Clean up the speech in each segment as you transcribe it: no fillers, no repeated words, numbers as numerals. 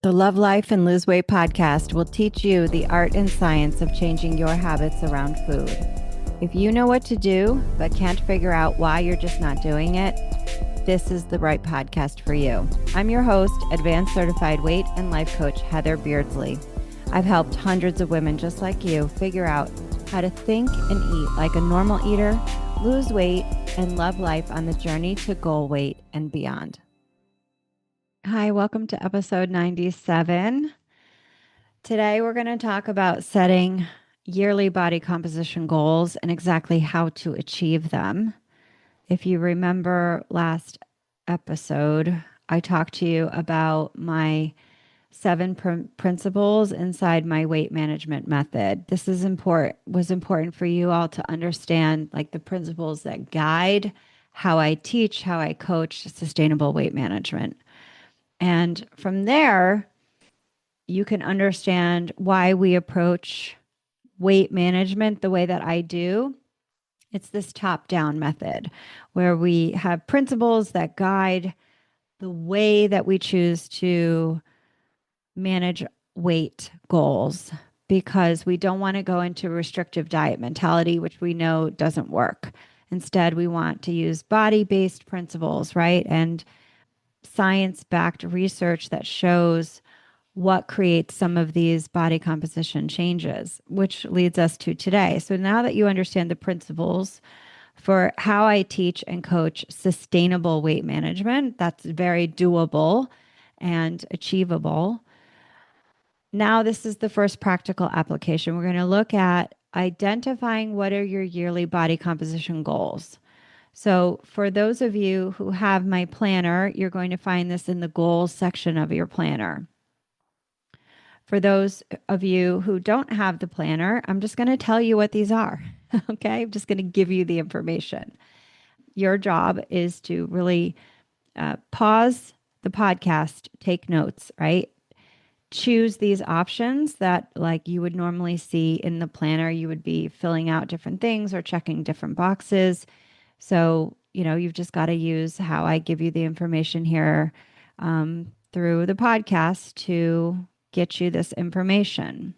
The Love Life and Lose Weight podcast will teach you the art and science of changing your habits around food. If you know what to do, but can't figure out why you're just not doing it, this is the right podcast for you. I'm your host, Advanced Certified Weight and Life Coach Heather Beardsley. I've helped hundreds of women just like you figure out how to think and eat like a normal eater, lose weight, and love life on the journey to goal weight and beyond. Hi, welcome to episode 97. Today, we're going to talk about setting yearly body composition goals and exactly how to achieve them. If you remember last episode, I talked to you about my 7 principles inside my weight management method. This was important for you all to understand, like the principles that guide how I teach, how I coach sustainable weight management. And from there, you can understand why we approach weight management the way that I do. It's this top-down method where we have principles that guide the way that we choose to manage weight goals, because we don't want to go into restrictive diet mentality, which we know doesn't work. Instead, we want to use body-based principles, right? And science-backed research that shows what creates some of these body composition changes, which leads us to today. So now that you understand the principles for how I teach and coach sustainable weight management, that's very doable and achievable. Now, this is the first practical application. We're going to look at identifying what are your yearly body composition goals. So for those of you who have my planner, you're going to find this in the goals section of your planner. For those of you who don't have the planner, I'm just going to tell you what these are. Okay. I'm just going to give you the information. Your job is to really pause the podcast, take notes, right? Choose these options that, like you would normally see in the planner. You would be filling out different things or checking different boxes. So, you've just got to use how I give you the information here through the podcast to get you this information.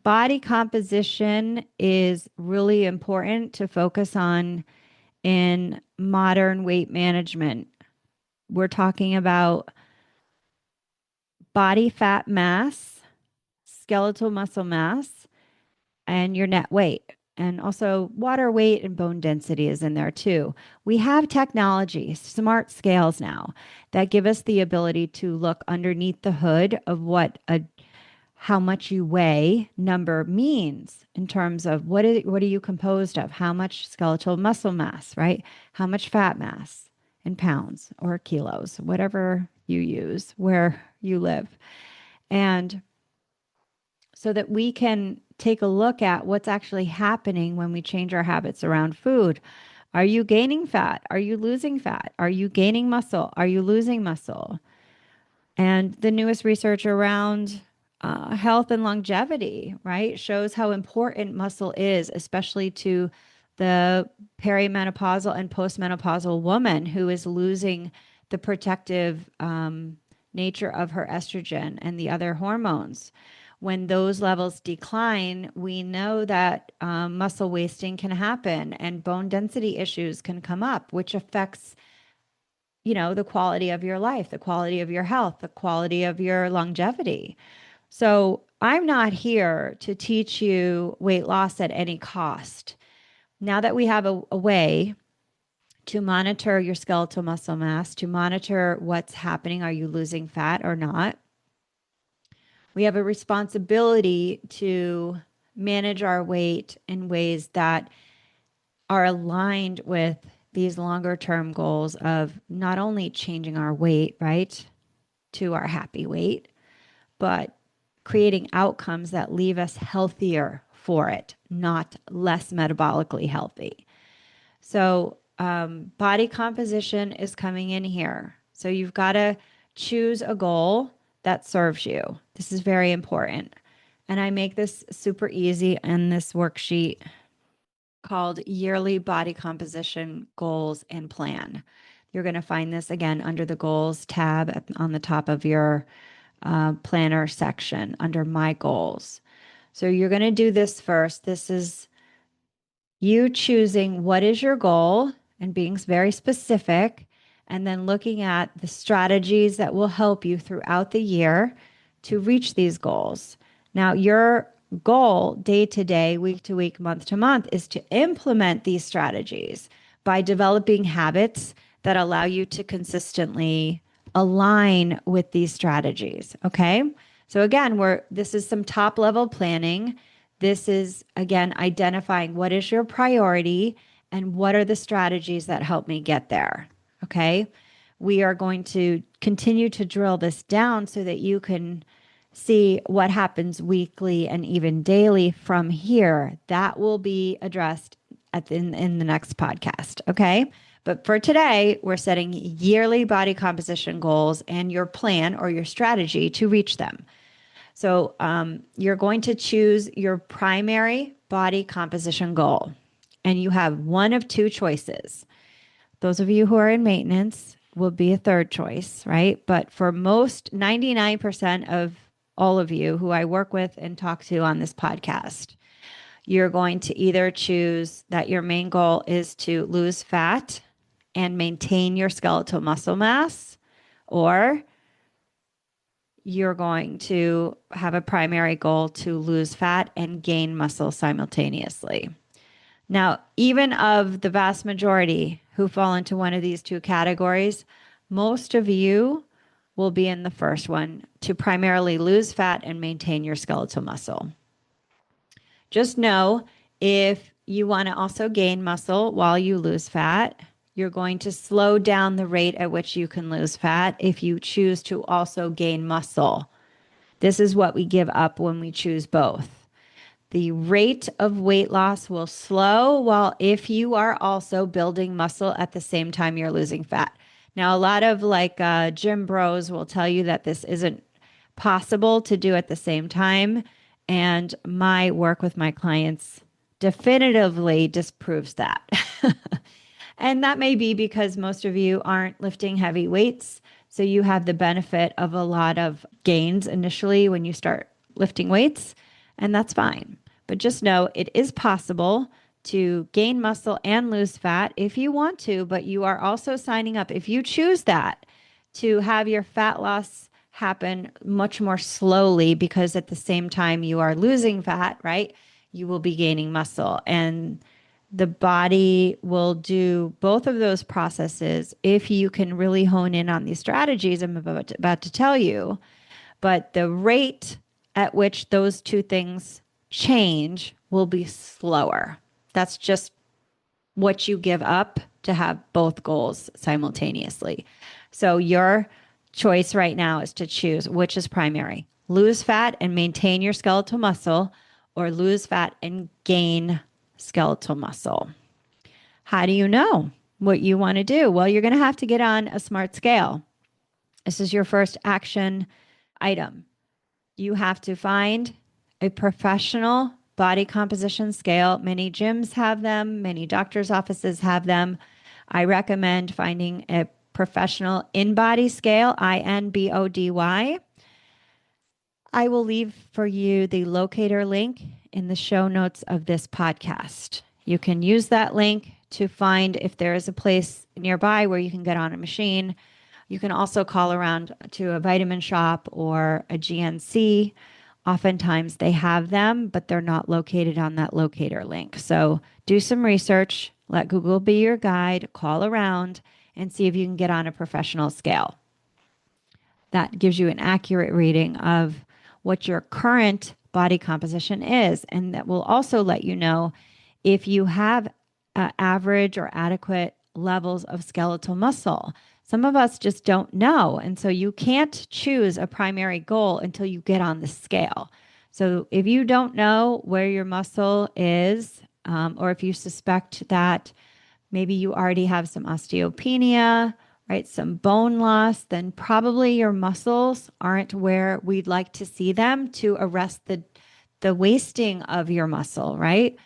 Body composition is really important to focus on in modern weight management. We're talking about body fat mass, skeletal muscle mass, and your net weight. And also water weight and bone density is in there too. We have technology, smart scales now, that give us the ability to look underneath the hood of what how much you weigh number means in terms of what are you composed of? How much skeletal muscle mass, right? How much fat mass in pounds or kilos, whatever you use, where you live. And so that we can take a look at what's actually happening when we change our habits around food. Are you gaining fat? Are you losing fat? Are you gaining muscle? Are you losing muscle? And the newest research around health and longevity, right, shows how important muscle is, especially to the perimenopausal and postmenopausal woman who is losing the protective nature of her estrogen and the other hormones. When those levels decline, we know that muscle wasting can happen and bone density issues can come up, which affects, the quality of your life, the quality of your health, the quality of your longevity. So I'm not here to teach you weight loss at any cost. Now that we have a way to monitor your skeletal muscle mass, to monitor what's happening, are you losing fat or not? We have a responsibility to manage our weight in ways that are aligned with these longer term goals of not only changing our weight, right, to our happy weight, but creating outcomes that leave us healthier for it, not less metabolically healthy. So body composition is coming in here. So you've got to choose a goal that serves you. This is very important. And I make this super easy in this worksheet called Yearly Body Composition Goals and Plan. You're going to find this again under the Goals tab on the top of your planner section under my goals. So you're going to do this first. This is you choosing what is your goal and being very specific, and then looking at the strategies that will help you throughout the year to reach these goals. Now, your goal day to day, week to week, month to month is to implement these strategies by developing habits that allow you to consistently align with these strategies. Okay. So again, this is some top level planning. This is, again, identifying what is your priority and what are the strategies that help me get there. Okay. We are going to continue to drill this down so that you can see what happens weekly and even daily from here. That will be addressed in the next podcast. Okay. But for today, we're setting yearly body composition goals and your plan or your strategy to reach them. So you're going to choose your primary body composition goal, and you have one of two choices. Those of you who are in maintenance will be a third choice, right? But for most, 99% of all of you who I work with and talk to on this podcast, you're going to either choose that your main goal is to lose fat and maintain your skeletal muscle mass, or you're going to have a primary goal to lose fat and gain muscle simultaneously. Now, even of the vast majority who fall into one of these two categories, most of you will be in the first one, to primarily lose fat and maintain your skeletal muscle. Just know, if you want to also gain muscle while you lose fat, you're going to slow down the rate at which you can lose fat if you choose to also gain muscle. This is what we give up when we choose both. The rate of weight loss will slow while if you are also building muscle at the same time you're losing fat. Now, a lot of gym bros will tell you that this isn't possible to do at the same time. And my work with my clients definitively disproves that. And that may be because most of you aren't lifting heavy weights. So you have the benefit of a lot of gains initially when you start lifting weights, and that's fine. But just know it is possible to gain muscle and lose fat if you want to, but you are also signing up, if you choose that, to have your fat loss happen much more slowly, because at the same time you are losing fat, right? You will be gaining muscle, and the body will do both of those processes if you can really hone in on these strategies I'm about to tell you. But the rate at which those two things change will be slower. That's just what you give up to have both goals simultaneously. So your choice right now is to choose which is primary: lose fat and maintain your skeletal muscle, or lose fat and gain skeletal muscle. How do you know what you want to do? Well, you're going to have to get on a smart scale. This is your first action item. You have to find a professional body composition scale. Many gyms have them, many doctors' offices have them. I recommend finding a professional InBody scale, InBody. I will leave for you the locator link in the show notes of this podcast. You can use that link to find if there is a place nearby where you can get on a machine. You can also call around to a vitamin shop or a GNC. Oftentimes they have them, but they're not located on that locator link. So do some research, let Google be your guide, call around, and see if you can get on a professional scale. That gives you an accurate reading of what your current body composition is. And that will also let you know if you have average or adequate levels of skeletal muscle. Some of us just don't know. And so you can't choose a primary goal until you get on the scale. So if you don't know where your muscle is, or if you suspect that maybe you already have some osteopenia, right, some bone loss, then probably your muscles aren't where we'd like to see them to arrest the wasting of your muscle, right?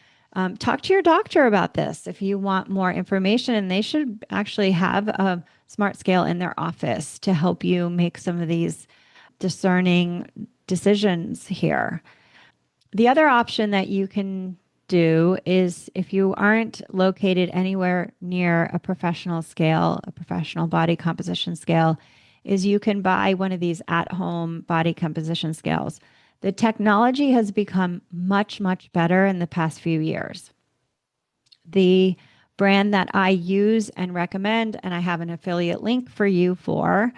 Talk to your doctor about this if you want more information, and they should actually have a smart scale in their office to help you make some of these discerning decisions here. The other option that you can do is, if you aren't located anywhere near a professional scale, a professional body composition scale, is you can buy one of these at-home body composition scales. The technology has become much, much better in the past few years. The brand that I use and recommend, and I have an affiliate link for you for,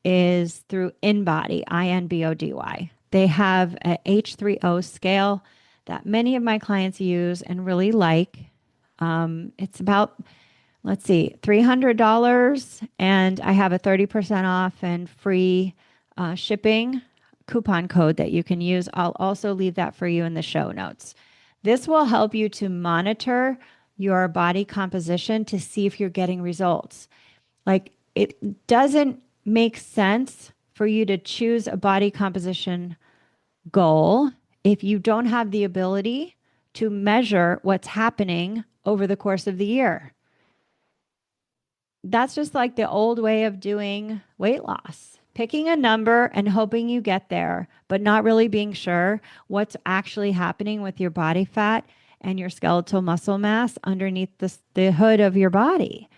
is through InBody, InBody. They have a H3O scale that many of my clients use and really like. It's about, let's see, $300, and I have a 30% off and free shipping coupon code that you can use. I'll also leave that for you in the show notes. This will help you to monitor your body composition to see if you're getting results. Like, it doesn't make sense for you to choose a body composition goal if you don't have the ability to measure what's happening over the course of the year. That's just like the old way of doing weight loss, picking a number and hoping you get there, but not really being sure what's actually happening with your body fat and your skeletal muscle mass underneath the hood of your body.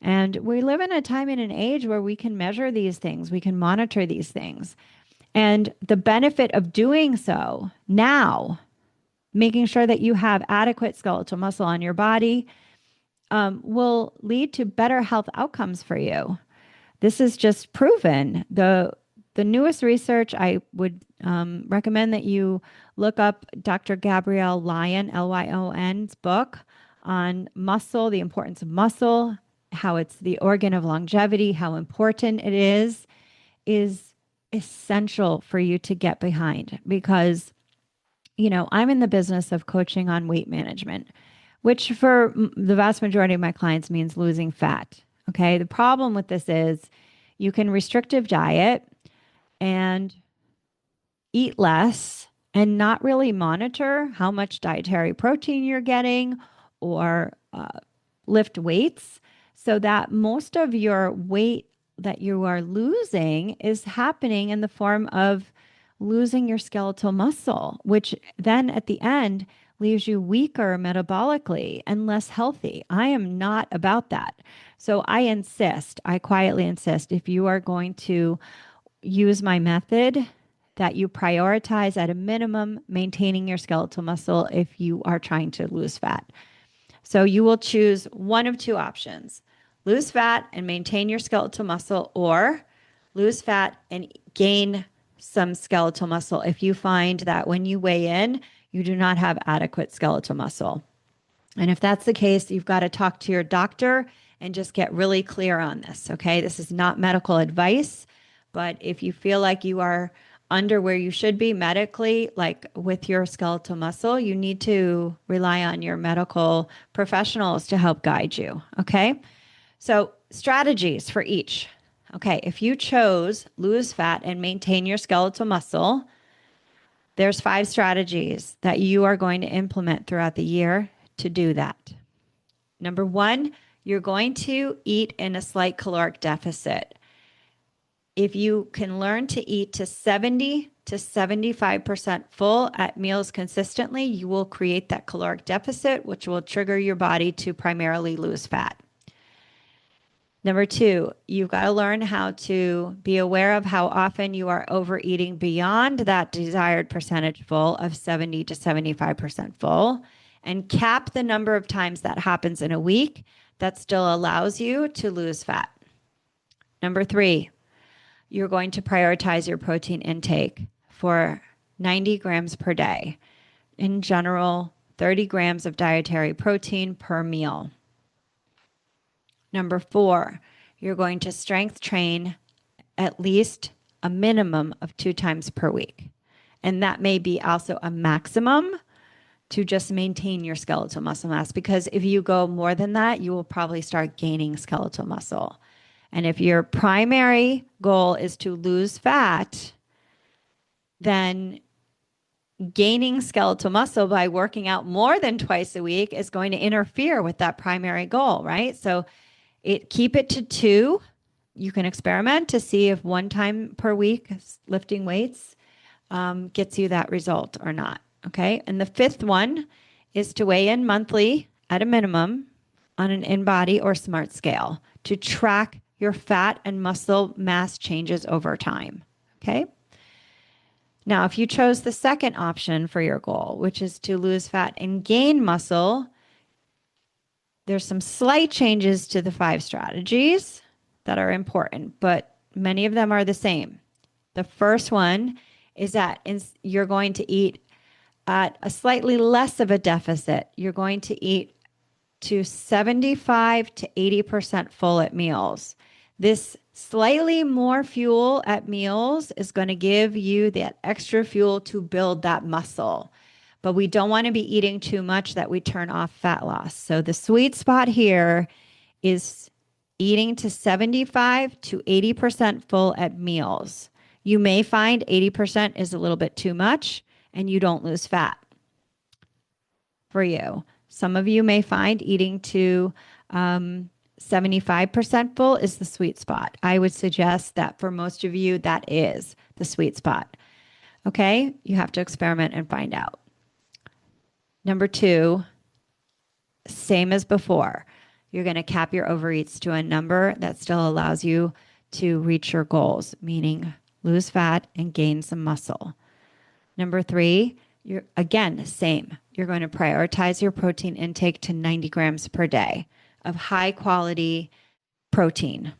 And we live in a time and an age where we can measure these things, we can monitor these things. And the benefit of doing so now, making sure that you have adequate skeletal muscle on your body, will lead to better health outcomes for you. This is just proven. The newest research, I would recommend that you look up Dr. Gabrielle Lyon, Lyon's book on muscle, the importance of muscle, how it's the organ of longevity, how important it is essential for you to get behind. Because, I'm in the business of coaching on weight management, which for the vast majority of my clients means losing fat. Okay. The problem with this is you can restrictive diet and eat less and not really monitor how much dietary protein you're getting or lift weights, so that most of your weight that you are losing is happening in the form of losing your skeletal muscle, which then at the end leaves you weaker metabolically and less healthy. I am not about that. So I quietly insist, if you are going to use my method, that you prioritize at a minimum maintaining your skeletal muscle if you are trying to lose fat. So you will choose one of two options: lose fat and maintain your skeletal muscle, or lose fat and gain some skeletal muscle if you find that when you weigh in, you do not have adequate skeletal muscle. And if that's the case, you've got to talk to your doctor and just get really clear on this, okay? This is not medical advice, but if you feel like you are under where you should be medically, like with your skeletal muscle, you need to rely on your medical professionals to help guide you, okay? So strategies for each. Okay, if you chose lose fat and maintain your skeletal muscle, there's 5 strategies that you are going to implement throughout the year to do that. Number 1, you're going to eat in a slight caloric deficit. If you can learn to eat to 70 to 75% full at meals consistently, you will create that caloric deficit, which will trigger your body to primarily lose fat. Number 2, you've got to learn how to be aware of how often you are overeating beyond that desired percentage full of 70 to 75% full, and cap the number of times that happens in a week that still allows you to lose fat. Number 3, you're going to prioritize your protein intake for 90 grams per day. In general, 30 grams of dietary protein per meal. Number 4, you're going to strength train at least a minimum of 2 times per week. And that may be also a maximum to just maintain your skeletal muscle mass, because if you go more than that, you will probably start gaining skeletal muscle. And if your primary goal is to lose fat, then gaining skeletal muscle by working out more than twice a week is going to interfere with that primary goal, right? So keep it to 2 you can experiment to see if one time per week lifting weights gets you that result or not. Okay. And the fifth one is to weigh in monthly at a minimum on an InBody or smart scale to track your fat and muscle mass changes over time. Okay. Now, if you chose the second option for your goal, which is to lose fat and gain muscle, there's some slight changes to the 5 strategies that are important, but many of them are the same. The first one is that you're going to eat at a slightly less of a deficit. You're going to eat to 75 to 80% full at meals. This slightly more fuel at meals is going to give you that extra fuel to build that muscle. But we don't want to be eating too much that we turn off fat loss. So the sweet spot here is eating to 75 to 80% full at meals. You may find 80% is a little bit too much and you don't lose fat for you. Some of you may find eating to 75% full is the sweet spot. I would suggest that for most of you, that is the sweet spot. Okay, you have to experiment and find out. Number 2, same as before. You're going to cap your overeats to a number that still allows you to reach your goals, meaning lose fat and gain some muscle. Number 3, you're again, same. You're going to prioritize your protein intake to 90 grams per day of high quality protein.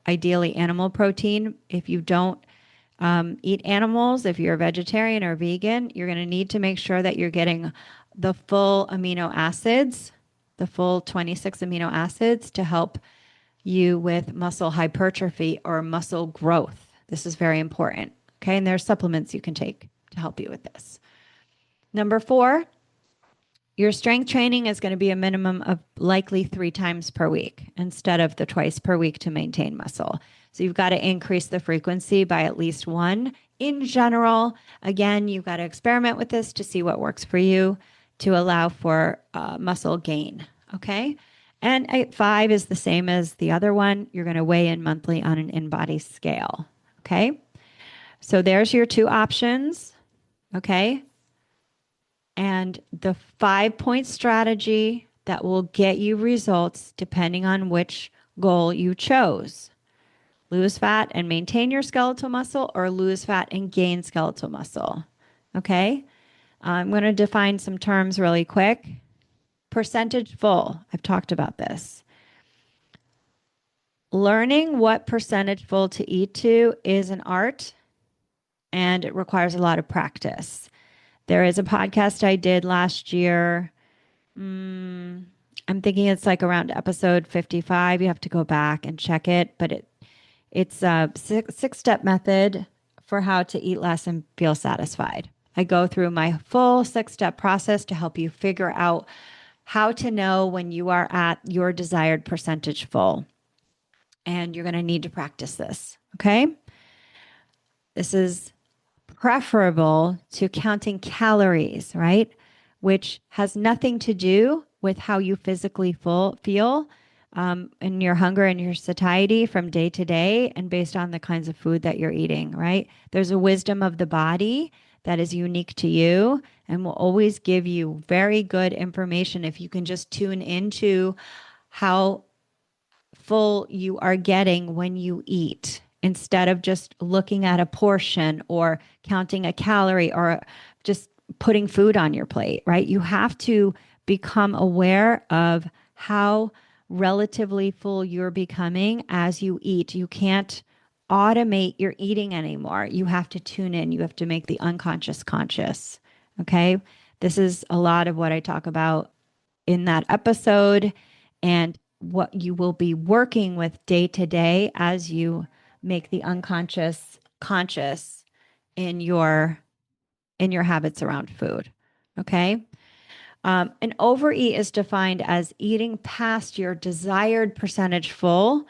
Ideally animal protein. If you don't eat animals, if you're a vegetarian or vegan, you're going to need to make sure that you're getting the full amino acids, the full 26 amino acids to help you with muscle hypertrophy or muscle growth. This is very important. Okay. And there's supplements you can take to help you with this. Number 4, your strength training is going to be a minimum of likely 3 times per week instead of the twice per week to maintain muscle. So you've got to increase the frequency by at least 1. In general, again, you've got to experiment with this to see what works for you to allow for muscle gain. Okay. And 5 is the same as the other one. You're going to weigh in monthly on an InBody scale. Okay. So there's your 2 options. Okay. And the 5-point strategy that will get you results depending on which goal you chose. Lose fat and maintain your skeletal muscle, or lose fat and gain skeletal muscle. Okay. I'm going to define some terms really quick. Percentage full. I've talked about this. Learning what percentage full to eat to is an art, and it requires a lot of practice. There is a podcast I did last year. I'm thinking it's like around episode 55. You have to go back and check it, but it's a 6-step method for how to eat less and feel satisfied. I go through my full 6-step process to help you figure out how to know when you are at your desired percentage full. And you're going to need to practice this. Okay. This is preferable to counting calories, right? Which has nothing to do with how you physically feel and your hunger and your satiety from day to day and based on the kinds of food that you're eating, right? There's a wisdom of the body that is unique to you and will always give you very good information if you can just tune into how full you are getting when you eat, instead of just looking at a portion or counting a calorie or just putting food on your plate, right? You have to become aware of how relatively full you're becoming as you eat. You can't automate your eating anymore. You have to tune in. You have to make the unconscious conscious. Okay. This is a lot of what I talk about in that episode and what you will be working with day to day as you make the unconscious conscious in your habits around food. Okay. An overeat is defined as eating past your desired percentage full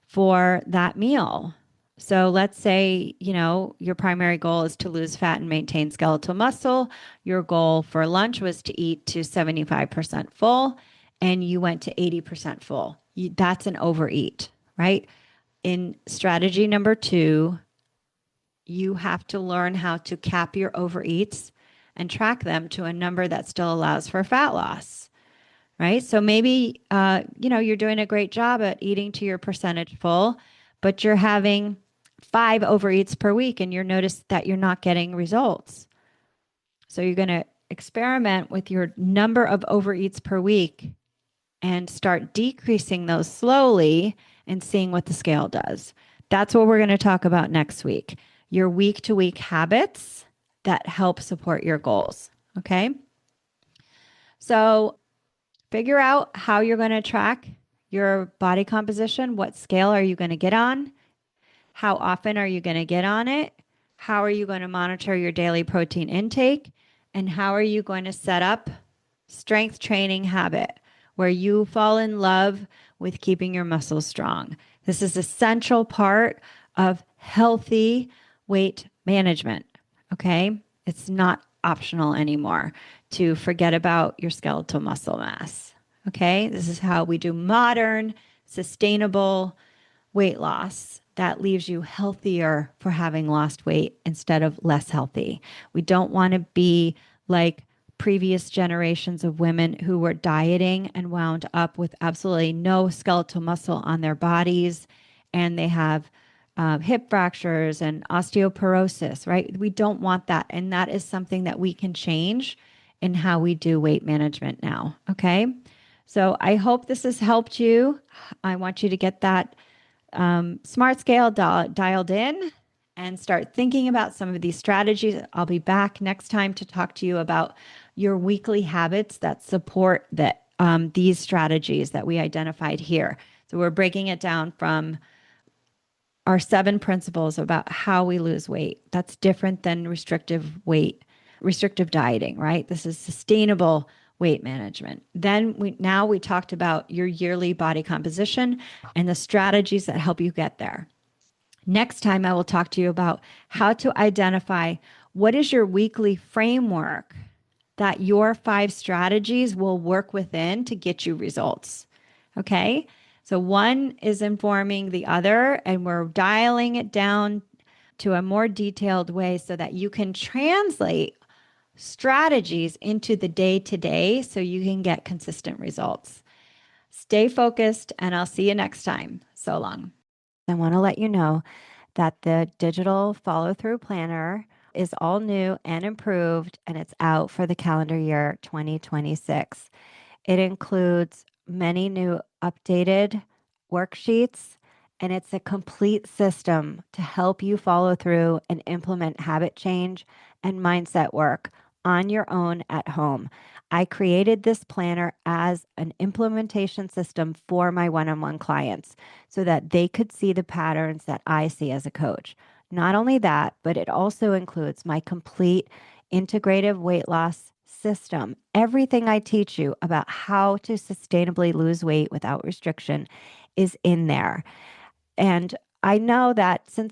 for that meal. So let's say, your primary goal is to lose fat and maintain skeletal muscle. Your goal for lunch was to eat to 75% full and you went to 80% full. That's an overeat, right? In strategy number 2, you have to learn how to cap your overeats and track them to a number that still allows for fat loss, right? So maybe, you're doing a great job at eating to your percentage full, but you're having 5 overeats per week and you're notice that you're not getting results. So you're going to experiment with your number of overeats per week and start decreasing those slowly and seeing what the scale does. That's what we're going to talk about next week. Your week to week habits that help support your goals. Okay. So figure out how you're going to track your body composition. What scale are you going to get on? How often are you going to get on it? How are you going to monitor your daily protein intake? And how are you going to set up strength training habit where you fall in love with keeping your muscles strong? This is a central part of healthy weight management. Okay. It's not optional anymore to forget about your skeletal muscle mass. Okay. This is how we do modern, sustainable weight loss that leaves you healthier for having lost weight instead of less healthy. We don't want to be like previous generations of women who were dieting and wound up with absolutely no skeletal muscle on their bodies, and they have hip fractures and osteoporosis, right? We don't want that. And that is something that we can change in how we do weight management now. Okay. So I hope this has helped you. I want you to get that smart scale dialed in and start thinking about some of these strategies. I'll be back next time to talk to you about your weekly habits that support these strategies that we identified here. So we're breaking it down from our 7 principles about how we lose weight. That's different than restrictive dieting, right? This is sustainable weight management. Then we talked about your yearly body composition and the strategies that help you get there. Next time, I will talk to you about how to identify what is your weekly framework that your 5 strategies will work within to get you results. Okay. So one is informing the other, and we're dialing it down to a more detailed way so that you can translate strategies into the day to day so you can get consistent results. Stay focused, and I'll see you next time. So long. I want to let you know that the digital follow through planner is all new and improved, and it's out for the calendar year 2026. It includes many new updated worksheets, and it's a complete system to help you follow through and implement habit change and mindset work on your own at home. I created this planner as an implementation system for my one-on-one clients so that they could see the patterns that I see as a coach. Not only that, but it also includes my complete integrative weight loss system. Everything I teach you about how to sustainably lose weight without restriction is in there. And I know that since